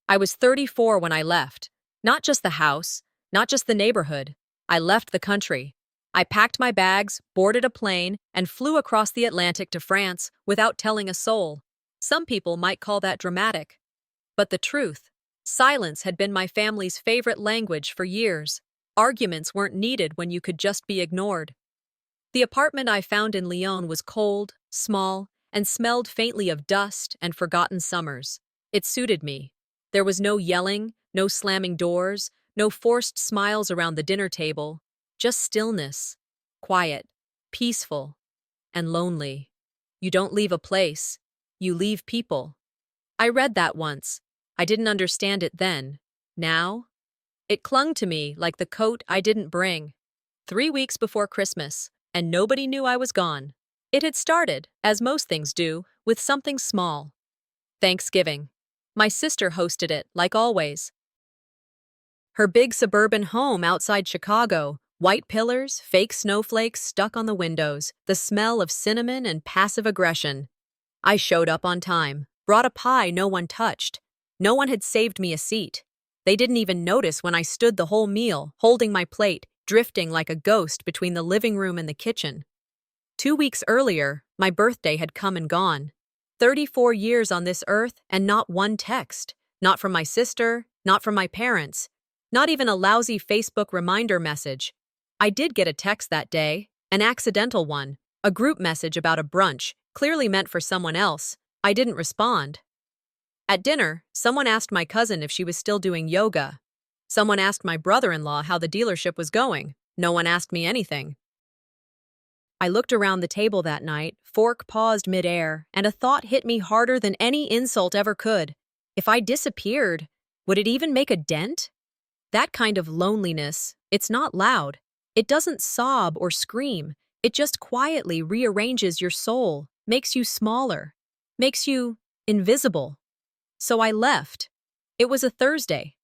I was 34 when I left. Not just the house, not just the neighborhood. I left the country. I packed my bags, boarded a plane, and flew across the Atlantic to France without telling a soul. Some people might call that dramatic. But the truth, silence had been my family's favorite language for years. Arguments weren't needed when you could just be ignored. The apartment I found in Lyon was cold, small, and smelled faintly of dust and forgotten summers. It suited me. There was no yelling, no slamming doors, no forced smiles around the dinner table, just stillness, quiet, peaceful, and lonely. You don't leave a place, you leave people. I read that once. I didn't understand it then. Now? It clung to me like the coat I didn't bring. 3 weeks before Christmas, and nobody knew I was gone. It had started, as most things do, with something small. Thanksgiving. My sister hosted it, like always. Her big suburban home outside Chicago, white pillars, fake snowflakes stuck on the windows, the smell of cinnamon and passive aggression. I showed up on time, brought a pie no one touched. No one had saved me a seat. They didn't even notice when I stood the whole meal, holding my plate, drifting like a ghost between the living room and the kitchen. 2 weeks earlier, my birthday had come and gone. 34 years on this earth and not one text. Not from my sister, not from my parents, not even a lousy Facebook reminder message. I did get a text that day, an accidental one, a group message about a brunch, clearly meant for someone else. I didn't respond. At dinner, someone asked my cousin if she was still doing yoga. Someone asked my brother-in-law how the dealership was going. No one asked me anything. I looked around the table that night, fork paused midair, and a thought hit me harder than any insult ever could. If I disappeared, would it even make a dent? That kind of loneliness, it's not loud. It doesn't sob or scream. It just quietly rearranges your soul, makes you smaller, makes you invisible. So I left. It was a Thursday.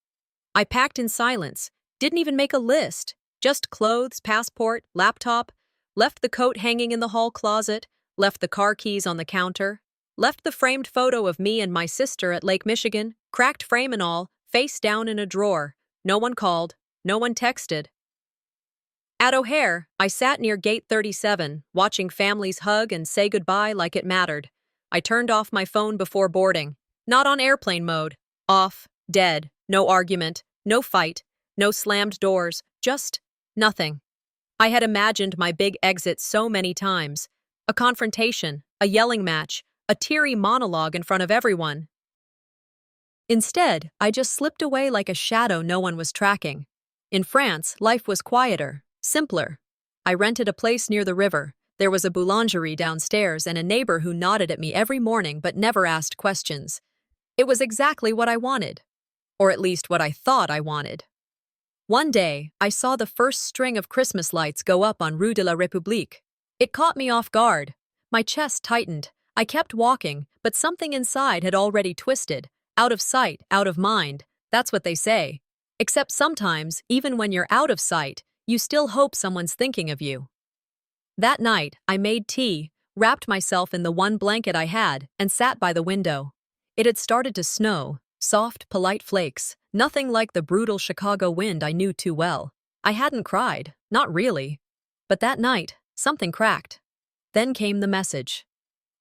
I packed in silence, didn't even make a list, just clothes, passport, laptop, left the coat hanging in the hall closet, left the car keys on the counter, left the framed photo of me and my sister at Lake Michigan, cracked frame and all, face down in a drawer. No one called, no one texted. At O'Hare, I sat near gate 37, watching families hug and say goodbye like it mattered. I turned off my phone before boarding. Not on airplane mode. Off, dead, no argument, no fight, no slammed doors, just nothing. I had imagined my big exit so many times. A confrontation, a yelling match, a teary monologue in front of everyone. Instead, I just slipped away like a shadow no one was tracking. In France, life was quieter, simpler. I rented a place near the river. There was a boulangerie downstairs and a neighbor who nodded at me every morning but never asked questions. It was exactly what I wanted. Or at least what I thought I wanted. One day, I saw the first string of Christmas lights go up on Rue de la République. It caught me off guard. My chest tightened. I kept walking, but something inside had already twisted. Out of sight, out of mind. That's what they say. Except sometimes, even when you're out of sight, you still hope someone's thinking of you. That night, I made tea, wrapped myself in the one blanket I had, and sat by the window. It had started to snow, soft, polite flakes, nothing like the brutal Chicago wind I knew too well. I hadn't cried, not really. But that night, something cracked. Then came the message.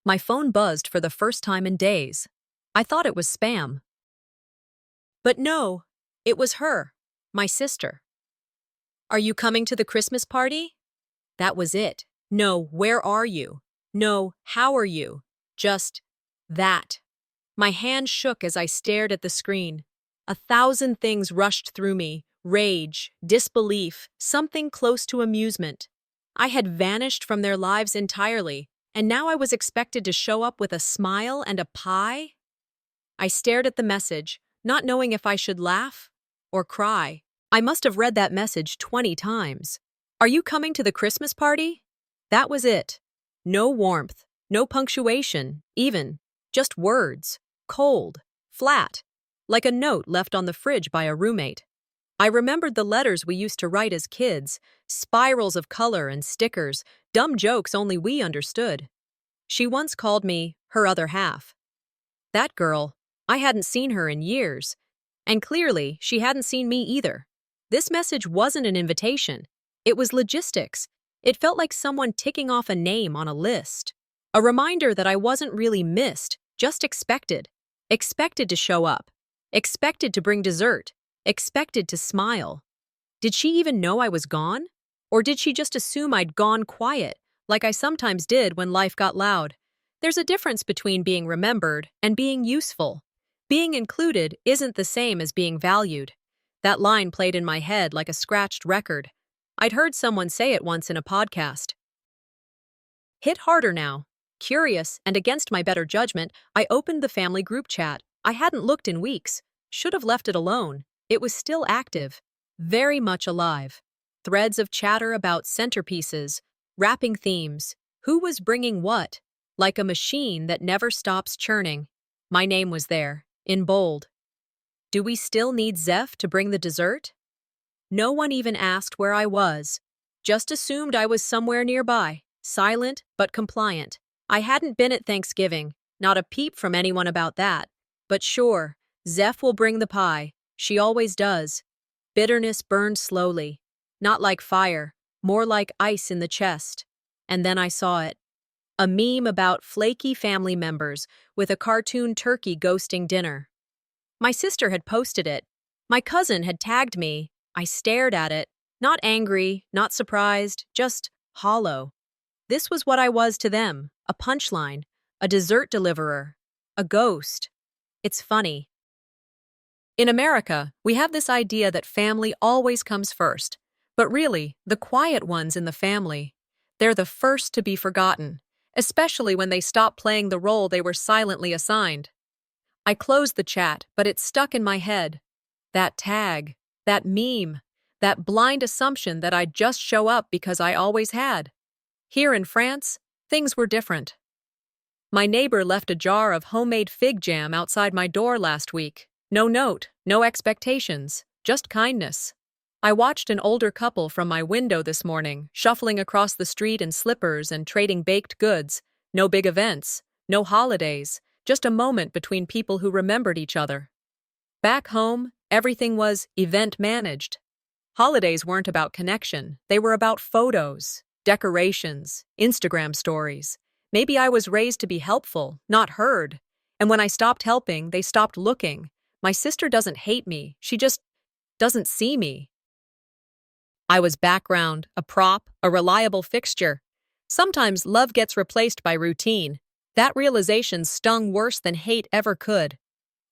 My phone buzzed for the first time in days. I thought it was spam. But no, it was her, my sister. "Are you coming to the Christmas party?" That was it. No, "Where are you?" No, "How are you?" Just that. My hand shook as I stared at the screen. 1,000 things rushed through me. Rage, disbelief, something close to amusement. I had vanished from their lives entirely, and now I was expected to show up with a smile and a pie? I stared at the message, not knowing if I should laugh or cry. I must have read that message 20 times. "Are you coming to the Christmas party?" That was it. No warmth, no punctuation, even. Just words. Cold. Flat. Like a note left on the fridge by a roommate. I remembered the letters we used to write as kids, spirals of color and stickers, dumb jokes only we understood. She once called me her other half. That girl, I hadn't seen her in years, And clearly, she hadn't seen me either. This message wasn't an invitation. It was logistics. It felt like someone ticking off a name on a list. A reminder that I wasn't really missed, just expected. Expected to show up. Expected to bring dessert. Expected to smile. Did she even know I was gone? Or did she just assume I'd gone quiet, like I sometimes did when life got loud? There's a difference between being remembered and being useful. Being included isn't the same as being valued. That line played in my head like a scratched record. I'd heard someone say it once in a podcast. Hit harder now. Curious and against my better judgment, I opened the family group chat. I hadn't looked in weeks. Should have left it alone. It was still active. Very much alive. Threads of chatter about centerpieces, wrapping themes, who was bringing what, like a machine that never stops churning. My name was there, in bold. Do we still need Zeph to bring the dessert? No one even asked where I was, just assumed I was somewhere nearby, silent but compliant. I hadn't been at Thanksgiving, not a peep from anyone about that. But sure, Zeph will bring the pie. She always does. Bitterness burned slowly, not like fire, more like ice in the chest. And then I saw it. A meme about flaky family members with a cartoon turkey ghosting dinner. My sister had posted it. My cousin had tagged me. I stared at it, not angry, not surprised, just hollow. This was what I was to them, a punchline, a dessert deliverer, a ghost. It's funny. In America, we have this idea that family always comes first. But really, the quiet ones in the family, they're the first to be forgotten, especially when they stop playing the role they were silently assigned. I closed the chat, but it stuck in my head. That tag, that meme, that blind assumption that I'd just show up because I always had. Here in France, things were different. My neighbor left a jar of homemade fig jam outside my door last week. No note, no expectations, just kindness. I watched an older couple from my window this morning, shuffling across the street in slippers and trading baked goods. No big events, no holidays, just a moment between people who remembered each other. Back home, everything was event managed. Holidays weren't about connection, they were about photos, decorations, Instagram stories. Maybe I was raised to be helpful, not heard. And when I stopped helping, they stopped looking. My sister doesn't hate me, she just doesn't see me. I was background, a prop, a reliable fixture. Sometimes love gets replaced by routine. That realization stung worse than hate ever could.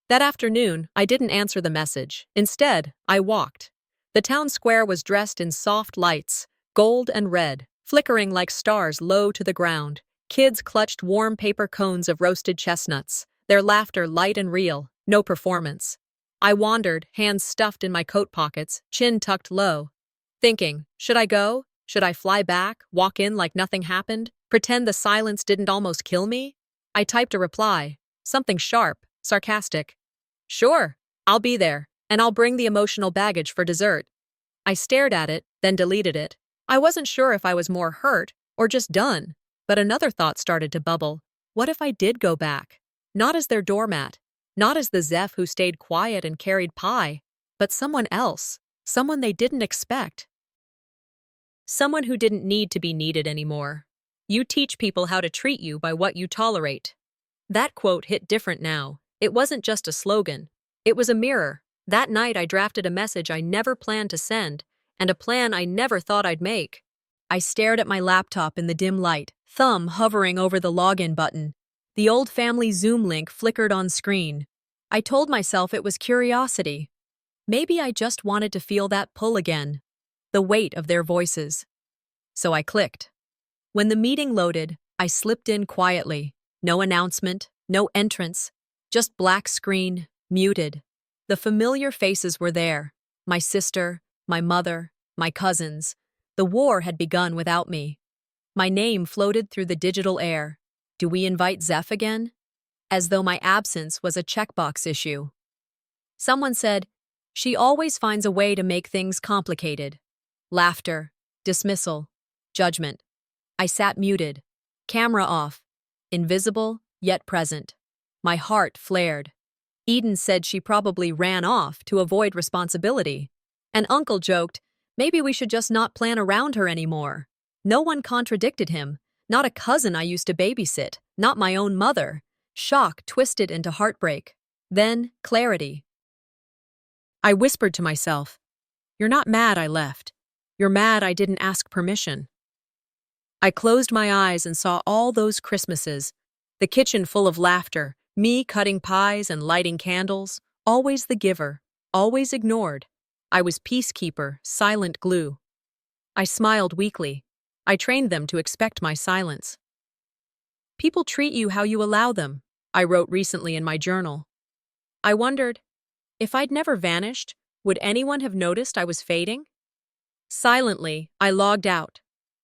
That afternoon, I didn't answer the message. Instead, I walked. The town square was dressed in soft lights, gold and red, flickering like stars low to the ground. Kids clutched warm paper cones of roasted chestnuts, their laughter light and real, no performance. I wandered, hands stuffed in my coat pockets, chin tucked low, thinking, should I go? Should I fly back, walk in like nothing happened, pretend the silence didn't almost kill me? I typed a reply, something sharp, sarcastic. Sure, I'll be there, and I'll bring the emotional baggage for dessert. I stared at it, then deleted it. I wasn't sure if I was more hurt or just done, but another thought started to bubble. What if I did go back? Not as their doormat, not as the Zeph who stayed quiet and carried pie, but someone else, someone they didn't expect. Someone who didn't need to be needed anymore. You teach people how to treat you by what you tolerate. That quote hit different now. It wasn't just a slogan. It was a mirror. That night I drafted a message I never planned to send, and a plan I never thought I'd make. I stared at my laptop in the dim light, thumb hovering over the login button. The old family Zoom link flickered on screen. I told myself it was curiosity. Maybe I just wanted to feel that pull again. The weight of their voices. So I clicked. When the meeting loaded, I slipped in quietly. No announcement, no entrance, just black screen, muted. The familiar faces were there. My sister, my mother, my cousins. The war had begun without me. My name floated through the digital air. Do we invite Zeph again? As though my absence was a checkbox issue. Someone said, she always finds a way to make things complicated. Laughter, dismissal, judgment. I sat muted, camera off, invisible yet present. My heart flared. Eden said she probably ran off to avoid responsibility. And Uncle joked, maybe we should just not plan around her anymore. No one contradicted him. Not a cousin I used to babysit, not my own mother. Shock twisted into heartbreak. Then, clarity. I whispered to myself, "You're not mad I left. You're mad I didn't ask permission." I closed my eyes and saw all those Christmases, the kitchen full of laughter, me cutting pies and lighting candles, always the giver, always ignored. I was peacekeeper, silent glue. I smiled weakly. I trained them to expect my silence. People treat you how you allow them, I wrote recently in my journal. I wondered, if I'd never vanished, would anyone have noticed I was fading? Silently, I logged out.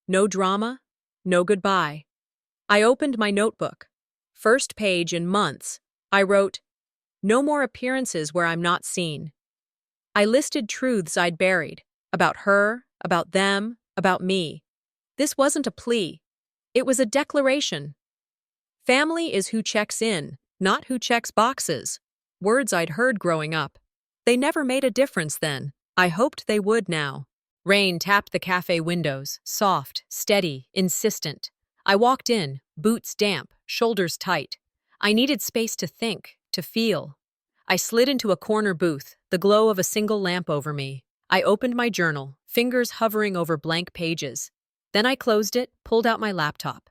No drama, no goodbye. I opened my notebook. First page in months, I wrote, "No more appearances where I'm not seen." I listed truths I'd buried, about her, about them, about me. This wasn't a plea. It was a declaration. Family is who checks in, not who checks boxes. Words I'd heard growing up. They never made a difference then. I hoped they would now. Rain tapped the cafe windows, soft, steady, insistent. I walked in, boots damp, shoulders tight. I needed space to think, to feel. I slid into a corner booth, the glow of a single lamp over me. I opened my journal, fingers hovering over blank pages. Then I closed it, pulled out my laptop.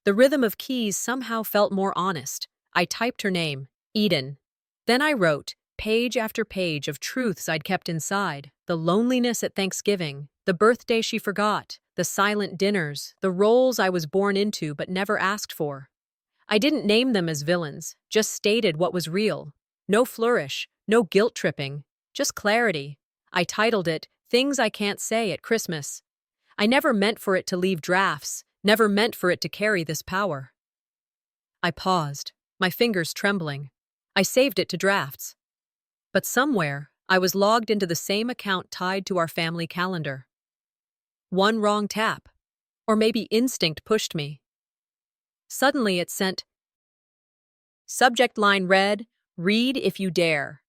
The rhythm of keys somehow felt more honest. I typed her name, Eden. Then I wrote, page after page of truths I'd kept inside. The loneliness at Thanksgiving, the birthday she forgot, the silent dinners, the roles I was born into but never asked for. I didn't name them as villains, just stated what was real. No flourish, no guilt-tripping, just clarity. I titled it, Things I Can't Say at Christmas. I never meant for it to leave drafts, never meant for it to carry this power. I paused, my fingers trembling. I saved it to drafts. But somewhere, I was logged into the same account tied to our family calendar. One wrong tap, or maybe instinct pushed me. Suddenly it sent, subject line read, "Read if you dare."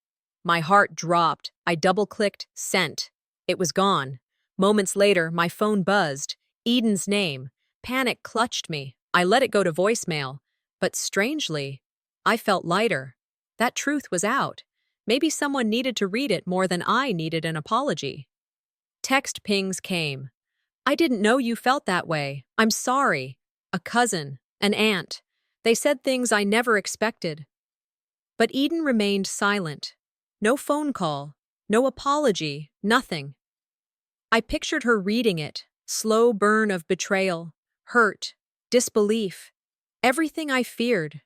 My heart dropped. I double-clicked, sent. It was gone. Moments later, my phone buzzed. Eden's name. Panic clutched me. I let it go to voicemail. But strangely, I felt lighter. That truth was out. Maybe someone needed to read it more than I needed an apology. Text pings came. "I didn't know you felt that way. I'm sorry." A cousin, an aunt. They said things I never expected. But Eden remained silent. No phone call, no apology, nothing. I pictured her reading it, slow burn of betrayal, hurt, disbelief, everything I feared.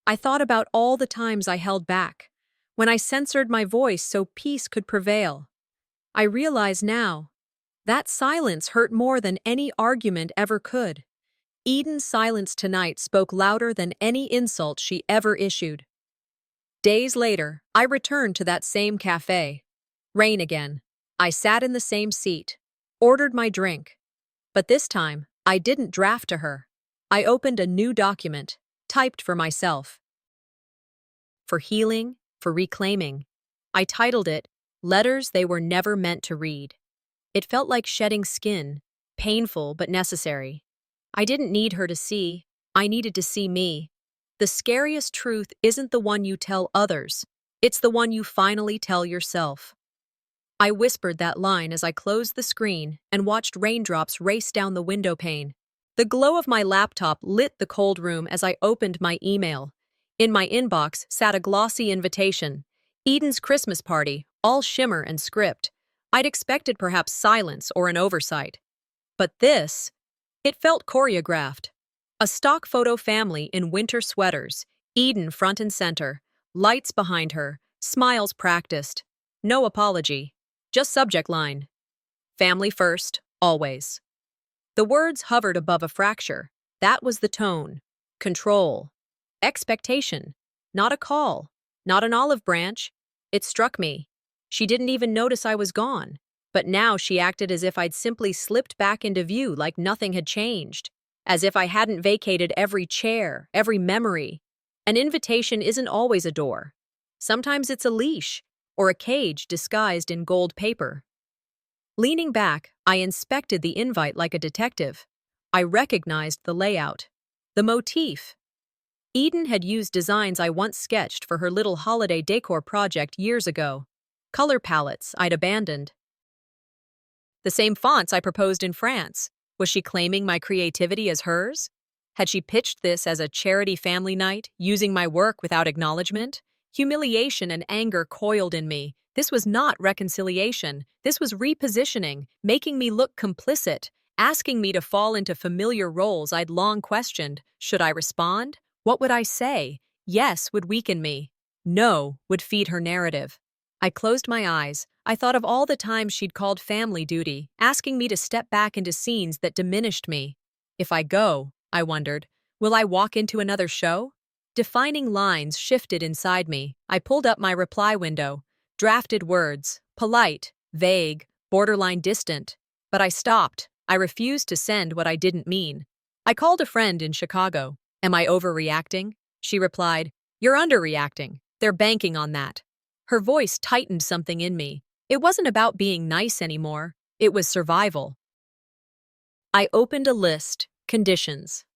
I thought about all the times I held back, when I censored my voice so peace could prevail. I realize now, that silence hurt more than any argument ever could. Eden's silence tonight spoke louder than any insult she ever issued. Days later, I returned to that same cafe. Rain again. I sat in the same seat, ordered my drink. But this time, I didn't draft to her. I opened a new document, typed for myself. For healing, for reclaiming. I titled it, Letters They Were Never Meant to Read. It felt like shedding skin, painful but necessary. I didn't need her to see, I needed to see me. The scariest truth isn't the one you tell others, it's the one you finally tell yourself. I whispered that line as I closed the screen and watched raindrops race down the window pane. The glow of my laptop lit the cold room as I opened my email. In my inbox sat a glossy invitation. Eden's Christmas party, all shimmer and script. I'd expected perhaps silence or an oversight. But this, it felt choreographed. A stock photo family in winter sweaters, Eden front and center, lights behind her, smiles practiced. No apology, just subject line. Family first, always. The words hovered above a fracture. That was the tone. Control. Expectation. Not a call. Not an olive branch. It struck me. She didn't even notice I was gone. But now she acted as if I'd simply slipped back into view like nothing had changed. As if I hadn't vacated every chair, every memory. An invitation isn't always a door. Sometimes it's a leash or a cage disguised in gold paper. Leaning back, I inspected the invite like a detective. I recognized the layout, the motif. Eden had used designs I once sketched for her little holiday decor project years ago. Color palettes I'd abandoned. The same fonts I proposed in France. Was she claiming my creativity as hers? Had she pitched this as a charity family night, using my work without acknowledgement? Humiliation and anger coiled in me. This was not reconciliation. This was repositioning, making me look complicit, asking me to fall into familiar roles I'd long questioned. Should I respond? What would I say? Yes would weaken me. No would feed her narrative. I closed my eyes. I thought of all the times she'd called family duty, asking me to step back into scenes that diminished me. If I go, I wondered, will I walk into another show? Defining lines shifted inside me. I pulled up my reply window. Drafted words, polite, vague, borderline distant. But I stopped. I refused to send what I didn't mean. I called a friend in Chicago. Am I overreacting? She replied, You're underreacting. They're banking on that. Her voice tightened something in me. It wasn't about being nice anymore. It was survival. I opened a list. Conditions.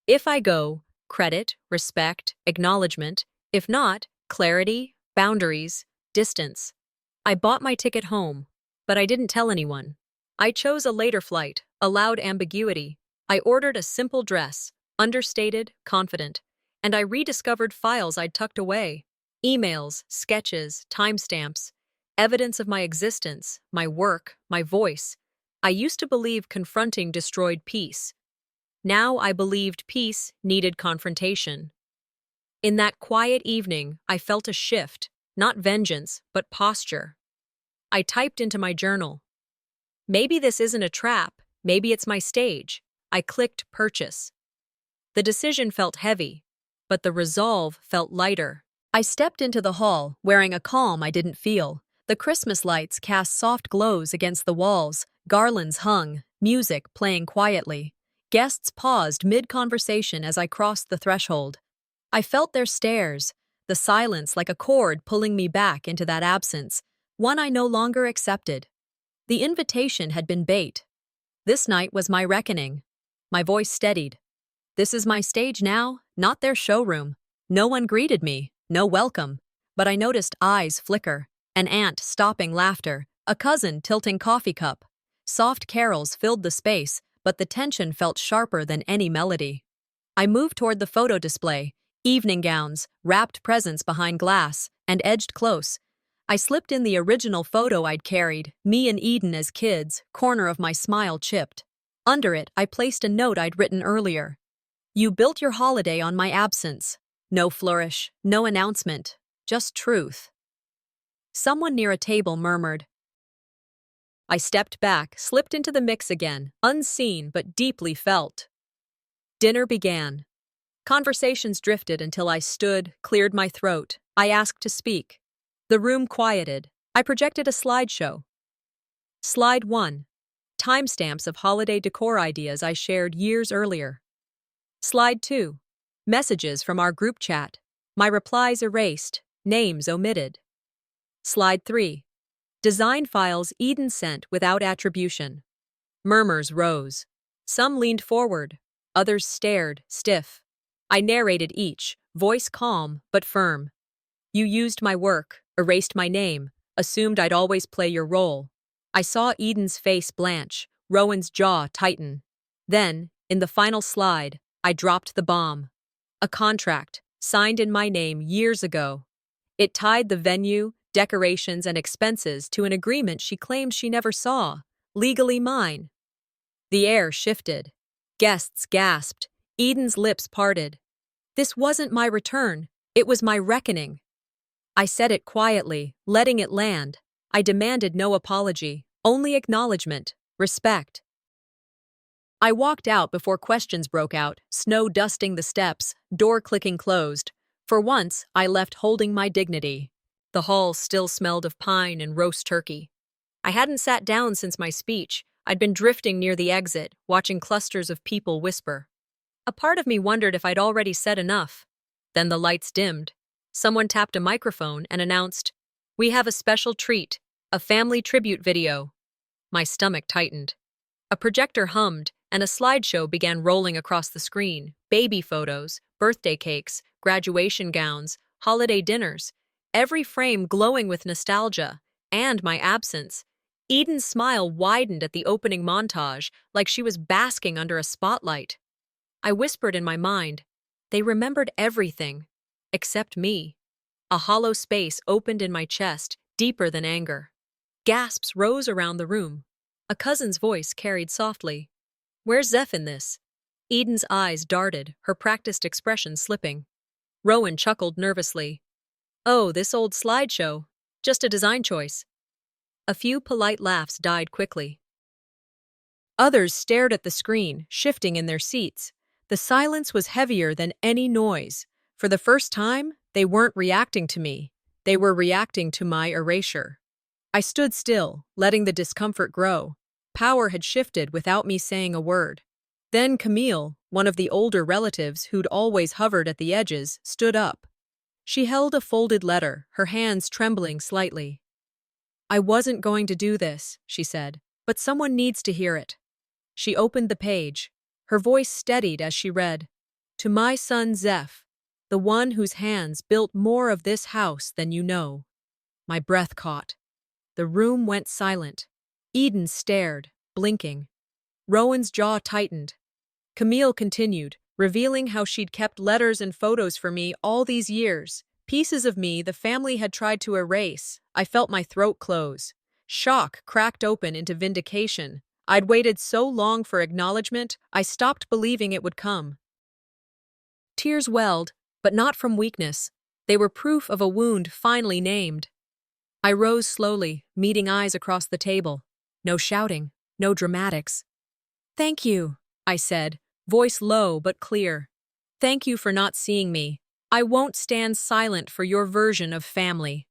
If I go, credit, respect, acknowledgement. If not, clarity, boundaries, distance. I bought my ticket home, but I didn't tell anyone. I chose a later flight, allowed ambiguity. I ordered a simple dress, understated, confident, and I rediscovered files I'd tucked away. Emails, sketches, timestamps, evidence of my existence, my work, my voice. I used to believe confronting destroyed peace. Now I believed peace needed confrontation. In that quiet evening, I felt a shift, not vengeance, but posture. I typed into my journal. Maybe this isn't a trap, maybe it's my stage. I clicked purchase. The decision felt heavy, but the resolve felt lighter. I stepped into the hall, wearing a calm I didn't feel. The Christmas lights cast soft glows against the walls, garlands hung, music playing quietly. Guests paused mid-conversation as I crossed the threshold. I felt their stares, the silence like a cord pulling me back into that absence, one I no longer accepted. The invitation had been bait. This night was my reckoning. My voice steadied. This is my stage now, not their showroom. No one greeted me, no welcome. But I noticed eyes flicker, an aunt stopping laughter, a cousin tilting coffee cup. Soft carols filled the space, but the tension felt sharper than any melody. I moved toward the photo display, evening gowns, wrapped presents behind glass, and edged close. I slipped in the original photo I'd carried, me and Eden as kids, corner of my smile chipped. Under it, I placed a note I'd written earlier. You built your holiday on my absence. No flourish, no announcement, just truth. Someone near a table murmured. I stepped back, slipped into the mix again, unseen but deeply felt. Dinner began. Conversations drifted until I stood, cleared my throat. I asked to speak. The room quieted. I projected a slideshow. Slide 1. Timestamps of holiday decor ideas I shared years earlier. Slide 2. Messages from our group chat. My replies erased, names omitted. Slide 3. Design files Eden sent without attribution. Murmurs rose. Some leaned forward. Others stared, stiff. I narrated each, voice calm but firm. You used my work, erased my name, assumed I'd always play your role. I saw Eden's face blanch, Rowan's jaw tighten. Then, in the final slide, I dropped the bomb. A contract, signed in my name years ago. It tied the venue, decorations, and expenses to an agreement she claimed she never saw, legally mine. The air shifted. Guests gasped. Eden's lips parted. This wasn't my return. It was my reckoning. I said it quietly, letting it land. I demanded no apology, only acknowledgement, respect. I walked out before questions broke out, snow dusting the steps, door clicking closed. For once, I left holding my dignity. The hall still smelled of pine and roast turkey. I hadn't sat down since my speech. I'd been drifting near the exit, watching clusters of people whisper. A part of me wondered if I'd already said enough. Then the lights dimmed. Someone tapped a microphone and announced, "We have a special treat, a family tribute video." My stomach tightened. A projector hummed, and a slideshow began rolling across the screen. Baby photos, birthday cakes, graduation gowns, holiday dinners, every frame glowing with nostalgia, and my absence. Eden's smile widened at the opening montage, like she was basking under a spotlight. I whispered in my mind, they remembered everything, except me. A hollow space opened in my chest, deeper than anger. Gasps rose around the room. A cousin's voice carried softly, "Where's Zeph in this?" Eden's eyes darted, her practiced expression slipping. Rowan chuckled nervously. "Oh, this old slideshow. Just a design choice." A few polite laughs died quickly. Others stared at the screen, shifting in their seats. The silence was heavier than any noise. For the first time, they weren't reacting to me. They were reacting to my erasure. I stood still, letting the discomfort grow. Power had shifted without me saying a word. Then Camille, one of the older relatives who'd always hovered at the edges, stood up. She held a folded letter, her hands trembling slightly. "I wasn't going to do this," she said, "but someone needs to hear it." She opened the page. Her voice steadied as she read, "To my son Zeph, the one whose hands built more of this house than you know." My breath caught. The room went silent. Eden stared, blinking. Rowan's jaw tightened. Camille continued, revealing how she'd kept letters and photos for me all these years. Pieces of me the family had tried to erase. I felt my throat close. Shock cracked open into vindication. I'd waited so long for acknowledgement, I stopped believing it would come. Tears welled, but not from weakness. They were proof of a wound finally named. I rose slowly, meeting eyes across the table. No shouting, no dramatics. "Thank you," I said, voice low but clear. "Thank you for not seeing me. I won't stand silent for your version of family."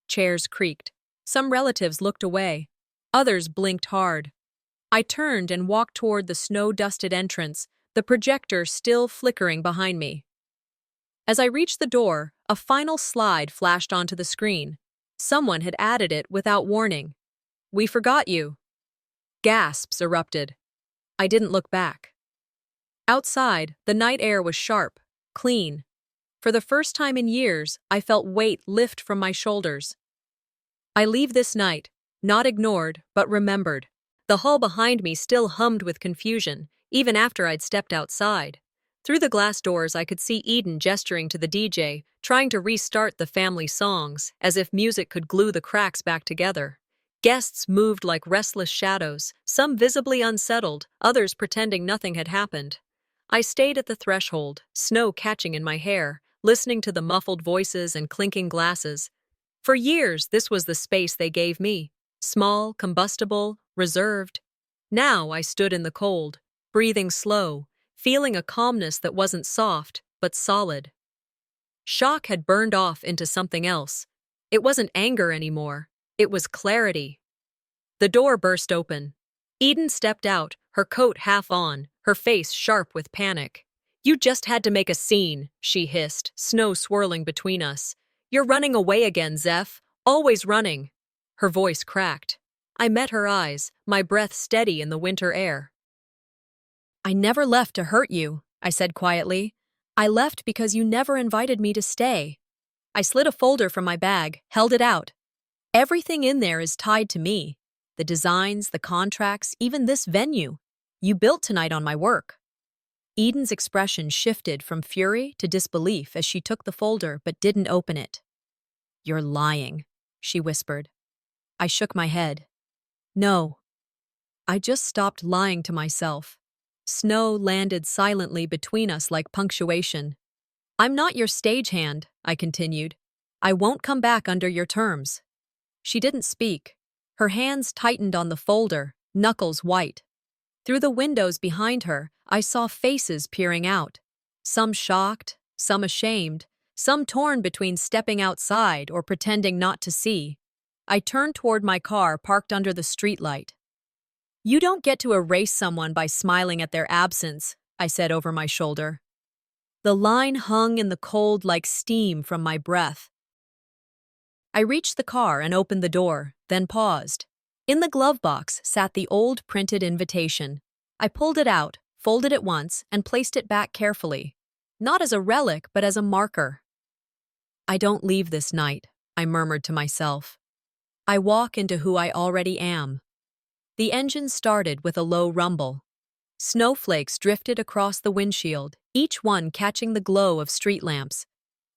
Chairs creaked. Some relatives looked away. Others blinked hard. I turned and walked toward the snow-dusted entrance, the projector still flickering behind me. As I reached the door, a final slide flashed onto the screen. Someone had added it without warning. "We forgot you." Gasps erupted. I didn't look back. Outside, the night air was sharp, clean. For the first time in years, I felt weight lift from my shoulders. I leave this night, not ignored, but remembered. The hall behind me still hummed with confusion, even after I'd stepped outside. Through the glass doors, I could see Eden gesturing to the DJ, trying to restart the family songs, as if music could glue the cracks back together. Guests moved like restless shadows, some visibly unsettled, others pretending nothing had happened. I stayed at the threshold, snow catching in my hair, listening to the muffled voices and clinking glasses. For years, this was the space they gave me. Small, combustible, reserved. Now I stood in the cold, breathing slow, feeling a calmness that wasn't soft, but solid. Shock had burned off into something else. It wasn't anger anymore. It was clarity. The door burst open. Eden stepped out, her coat half on, her face sharp with panic. "You just had to make a scene," she hissed, snow swirling between us. "You're running away again, Zeph. Always running." Her voice cracked. I met her eyes, my breath steady in the winter air. "I never left to hurt you," I said quietly. "I left because you never invited me to stay." I slid a folder from my bag, held it out. "Everything in there is tied to me. The designs, the contracts, even this venue. You built tonight on my work." Eden's expression shifted from fury to disbelief as she took the folder but didn't open it. "You're lying," she whispered. I shook my head. "No." I just stopped lying to myself. Snow landed silently between us like punctuation. "I'm not your stagehand," I continued. "I won't come back under your terms." She didn't speak. Her hands tightened on the folder, knuckles white. Through the windows behind her, I saw faces peering out. Some shocked, some ashamed, some torn between stepping outside or pretending not to see. I turned toward my car parked under the streetlight. "You don't get to erase someone by smiling at their absence," I said over my shoulder. The line hung in the cold like steam from my breath. I reached the car and opened the door, then paused. In the glove box sat the old printed invitation. I pulled it out, folded it once, and placed it back carefully. Not as a relic, but as a marker. I don't leave this night, I murmured to myself. I walk into who I already am. The engine started with a low rumble. Snowflakes drifted across the windshield, each one catching the glow of street lamps.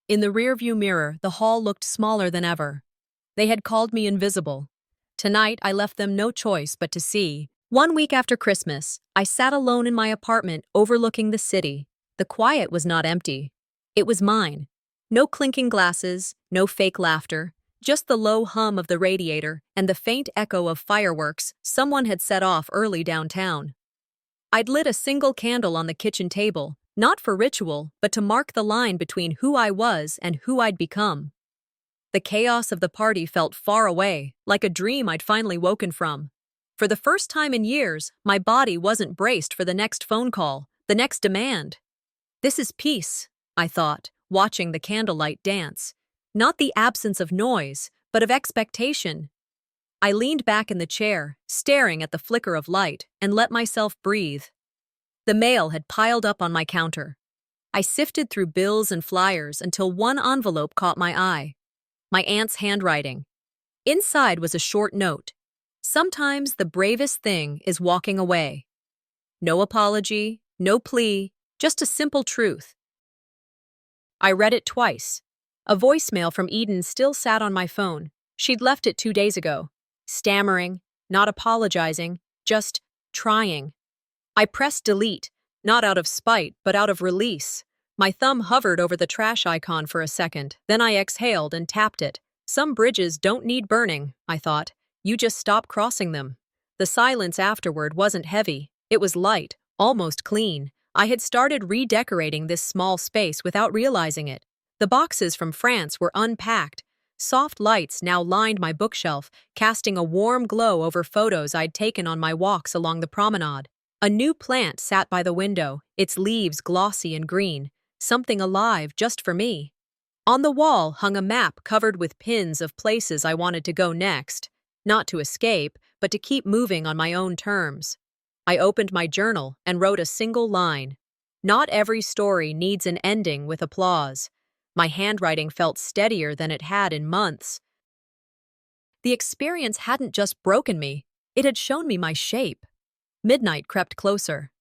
In the rearview mirror, the hall looked smaller than ever. They had called me invisible. Tonight, I left them no choice but to see. 1 week after Christmas, I sat alone in my apartment overlooking the city. The quiet was not empty. It was mine. No clinking glasses, no fake laughter, just the low hum of the radiator and the faint echo of fireworks someone had set off early downtown. I'd lit a single candle on the kitchen table, not for ritual, but to mark the line between who I was and who I'd become. The chaos of the party felt far away, like a dream I'd finally woken from. For the first time in years, my body wasn't braced for the next phone call, the next demand. This is peace, I thought, watching the candlelight dance. Not the absence of noise, but of expectation. I leaned back in the chair, staring at the flicker of light, and let myself breathe. The mail had piled up on my counter. I sifted through bills and flyers until one envelope caught my eye. My aunt's handwriting. Inside was a short note. Sometimes the bravest thing is walking away. No apology, no plea, just a simple truth. I read it twice. A voicemail from Eden still sat on my phone. She'd left it 2 days ago. Stammering, not apologizing, just trying. I pressed delete, not out of spite, but out of release. My thumb hovered over the trash icon for a second, then I exhaled and tapped it. Some bridges don't need burning, I thought. You just stop crossing them. The silence afterward wasn't heavy. It was light, almost clean. I had started redecorating this small space without realizing it. The boxes from France were unpacked. Soft lights now lined my bookshelf, casting a warm glow over photos I'd taken on my walks along the promenade. A new plant sat by the window, its leaves glossy and green, something alive just for me. On the wall hung a map covered with pins of places I wanted to go next. Not to escape, but to keep moving on my own terms. I opened my journal and wrote a single line. Not every story needs an ending with applause. My handwriting felt steadier than it had in months. The experience hadn't just broken me, it had shown me my shape. Midnight crept closer.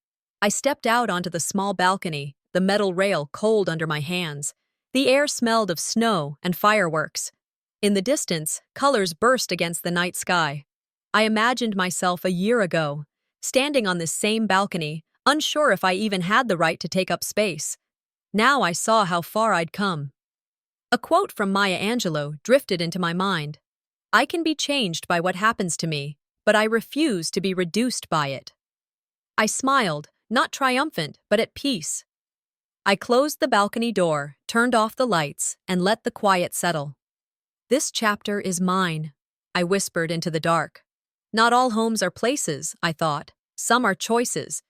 I stepped out onto the small balcony, the metal rail cold under my hands. The air smelled of snow and fireworks. In the distance, colors burst against the night sky. I imagined myself a year ago, standing on this same balcony, unsure if I even had the right to take up space. Now I saw how far I'd come. A quote from Maya Angelou drifted into my mind. I can be changed by what happens to me, but I refuse to be reduced by it. I smiled, not triumphant, but at peace. I closed the balcony door, turned off the lights, and let the quiet settle. This chapter is mine, I whispered into the dark. Not all homes are places, I thought. Some are choices,